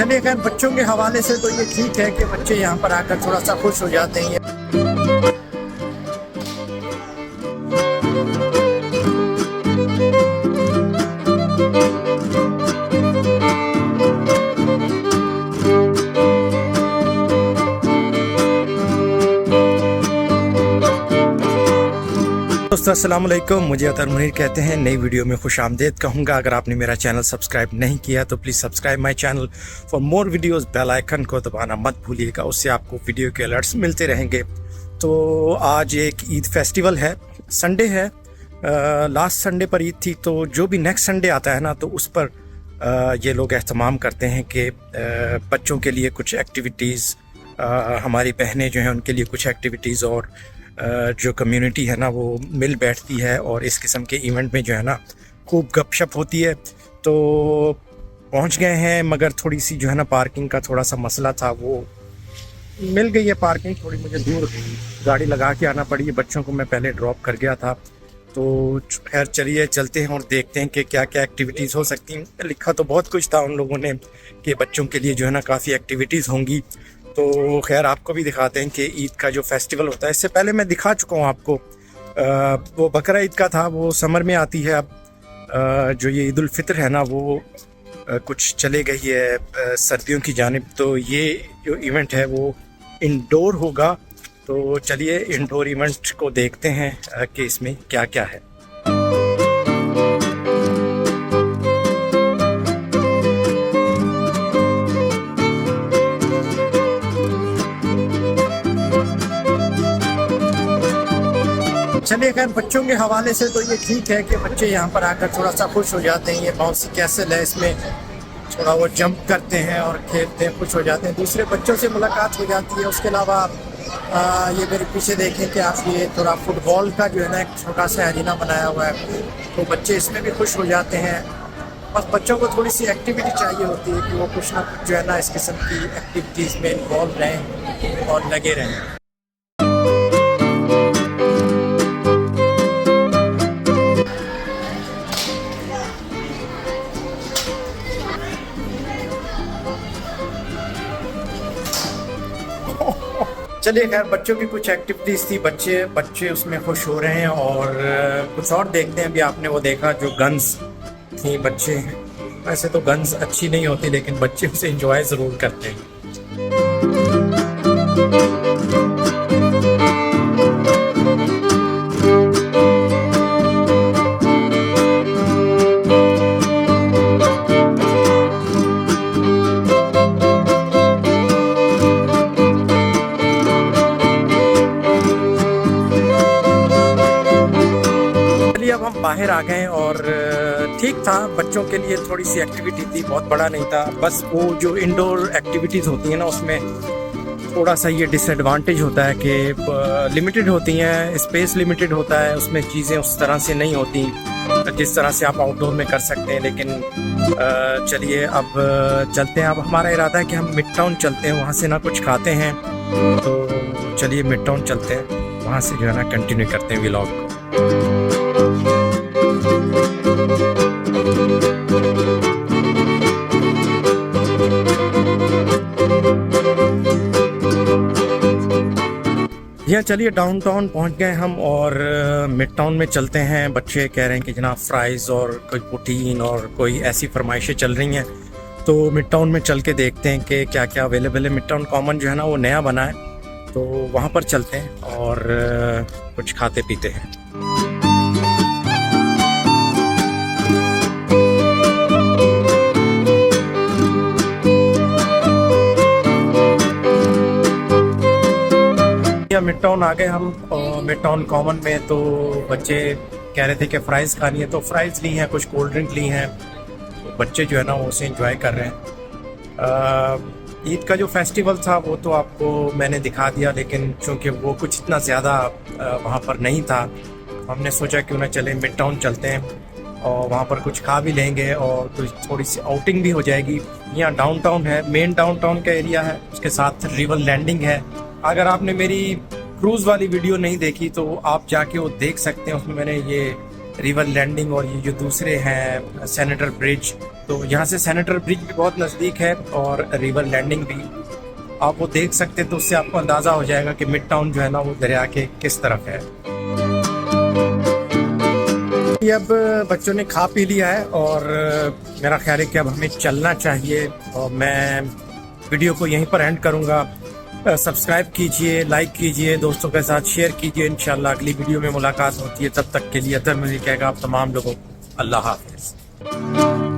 चलिए खैर बच्चों के हवाले से तो ये ठीक है कि बच्चे यहाँ पर आकर थोड़ा सा खुश हो जाते हैं। दोस्तों अस्सलाम वालेकुम, मुझे अतर मुनीर कहते हैं। नई वीडियो में खुश आमदेद कहूँगा। अगर आपने मेरा चैनल सब्सक्राइब नहीं किया तो please subscribe my channel for more videos. Bell icon को दबाना मत भूलिएगा, उससे आपको वीडियो के अलर्ट्स मिलते रहेंगे। तो आज एक ईद फेस्टिवल है, संडे है, लास्ट संडे पर ईद थी, तो जो भी नेक्स्ट संडे आता है ना तो उस पर ये लोग एहतमाम करते हैं कि बच्चों के लिए कुछ एक्टिविटीज़, हमारी बहनें जो हैं उनके लिए कुछ एक्टिविटीज़, और जो कम्युनिटी है ना वो मिल बैठती है और इस किस्म के इवेंट में जो है ना खूब गपशप होती है। तो पहुंच गए हैं, मगर थोड़ी सी जो है ना पार्किंग का थोड़ा सा मसला था, वो मिल गई है पार्किंग। थोड़ी मुझे दूर गाड़ी लगा के आना पड़ी है, बच्चों को मैं पहले ड्रॉप कर गया था। तो खैर चलिए चलते हैं और देखते हैं कि क्या क्या एक्टिविटीज़ हो सकती हैं। लिखा तो बहुत कुछ था उन लोगों ने कि बच्चों के लिए जो है ना काफ़ी एक्टिविटीज़ होंगी। तो खैर आपको भी दिखाते हैं कि ईद का जो फेस्टिवल होता है, इससे पहले मैं दिखा चुका हूँ आपको। वो बकरा ईद का था, वो समर में आती है। अब जो ये ईद उल फितर है ना वो कुछ चले गई है सर्दियों की जानिब। तो ये जो इवेंट है वो इंडोर होगा। तो चलिए इंडोर इवेंट को देखते हैं कि इसमें क्या क्या है। चलिए खैर बच्चों के हवाले से तो ये ठीक है कि बच्चे यहाँ पर आकर थोड़ा सा खुश हो जाते हैं। ये बाउंसी कैसल है, इसमें थोड़ा वो जंप करते हैं और खेलते हैं, खुश हो जाते हैं, दूसरे बच्चों से मुलाकात हो जाती है। उसके अलावा ये मेरे पीछे देखें कि आप ये थोड़ा फुटबॉल का जो है ना एक छोटा सा एरिना बनाया हुआ है, तो बच्चे इसमें भी खुश हो जाते हैं। बस बच्चों को थोड़ी सी एक्टिविटी चाहिए होती है कि वो कुछ ना कुछ जो है ना इस किस्म की एक्टिविटीज़ में इन्वॉल्व रहें और लगे रहें। चलिए खैर बच्चों की कुछ एक्टिविटीज़ थी, बच्चे उसमें खुश हो रहे हैं। और कुछ और देखते हैं। अभी आपने वो देखा जो गन्स थी, बच्चे वैसे तो गन्स अच्छी नहीं होती लेकिन बच्चे उसे एंजॉय ज़रूर करते हैं। अब हम बाहर आ गए और ठीक था, बच्चों के लिए थोड़ी सी एक्टिविटी थी, बहुत बड़ा नहीं था। बस वो जो इंडोर एक्टिविटीज़ होती हैं ना उसमें थोड़ा सा ये डिसएडवांटेज होता है कि लिमिटेड होती हैं, स्पेस लिमिटेड होता है, उसमें चीज़ें उस तरह से नहीं होती जिस तरह से आप आउटडोर में कर सकते हैं। लेकिन चलिए अब चलते हैं। अब हमारा इरादा है कि हम मिड टाउन चलते हैं, वहाँ से ना कुछ खाते हैं। तो चलिए मिड टाउन चलते हैं, वहाँ से जो है ना कंटिन्यू करते हैं व्लॉग को। यहाँ चलिए डाउनटाउन पहुँच गए हम और मिड टाउन में चलते हैं। बच्चे कह रहे हैं कि जनाब फ्राइज़ और कोई प्रोटीन और कोई ऐसी फरमाइशें चल रही हैं, तो मिड टाउन में चल के देखते हैं कि क्या क्या अवेलेबल है। मिड टाउन कॉमन जो है ना वो नया बना है, तो वहाँ पर चलते हैं और कुछ खाते पीते हैं। मिड टाउन आ गए हम, मिड टाउन कॉमन में। तो बच्चे कह रहे थे कि फ़्राइज़ खानी है, तो फ़्राइज़ ली हैं, कुछ कोल्ड ड्रिंक ली हैं। तो बच्चे जो है ना वो उसे एंजॉय कर रहे हैं। ईद का जो फेस्टिवल था वो तो आपको मैंने दिखा दिया, लेकिन चूँकि वो कुछ इतना ज़्यादा वहाँ पर नहीं था, हमने सोचा क्यों ना चले मिड टाउन चलते हैं और वहाँ पर कुछ खा भी लेंगे और कुछ थोड़ी सी आउटिंग भी हो जाएगी। यहाँ डाउनटाउन है, मेन डाउनटाउन का एरिया है, उसके साथ रिवर लैंडिंग है। अगर आपने मेरी क्रूज़ वाली वीडियो नहीं देखी तो आप जाके वो देख सकते हैं, उसमें मैंने ये रिवर लैंडिंग और ये जो दूसरे हैं सेनेटर ब्रिज, तो यहाँ से सेनेटर ब्रिज भी बहुत नज़दीक है और रिवर लैंडिंग भी आप वो देख सकते हैं, तो उससे आपको अंदाज़ा हो जाएगा कि मिड टाउन जो है ना वो दरिया के किस तरफ है। अब बच्चों ने खा पी लिया है और मेरा ख्याल है कि अब हमें चलना चाहिए और मैं वीडियो को यहीं पर एंड करूँगा। सब्सक्राइब कीजिए, लाइक कीजिए, दोस्तों के साथ शेयर कीजिए। इंशाल्लाह अगली वीडियो में मुलाकात होती है, तब तक के लिए अतर मुझे कहेगा आप तमाम लोगों को अल्लाह हाफिज़।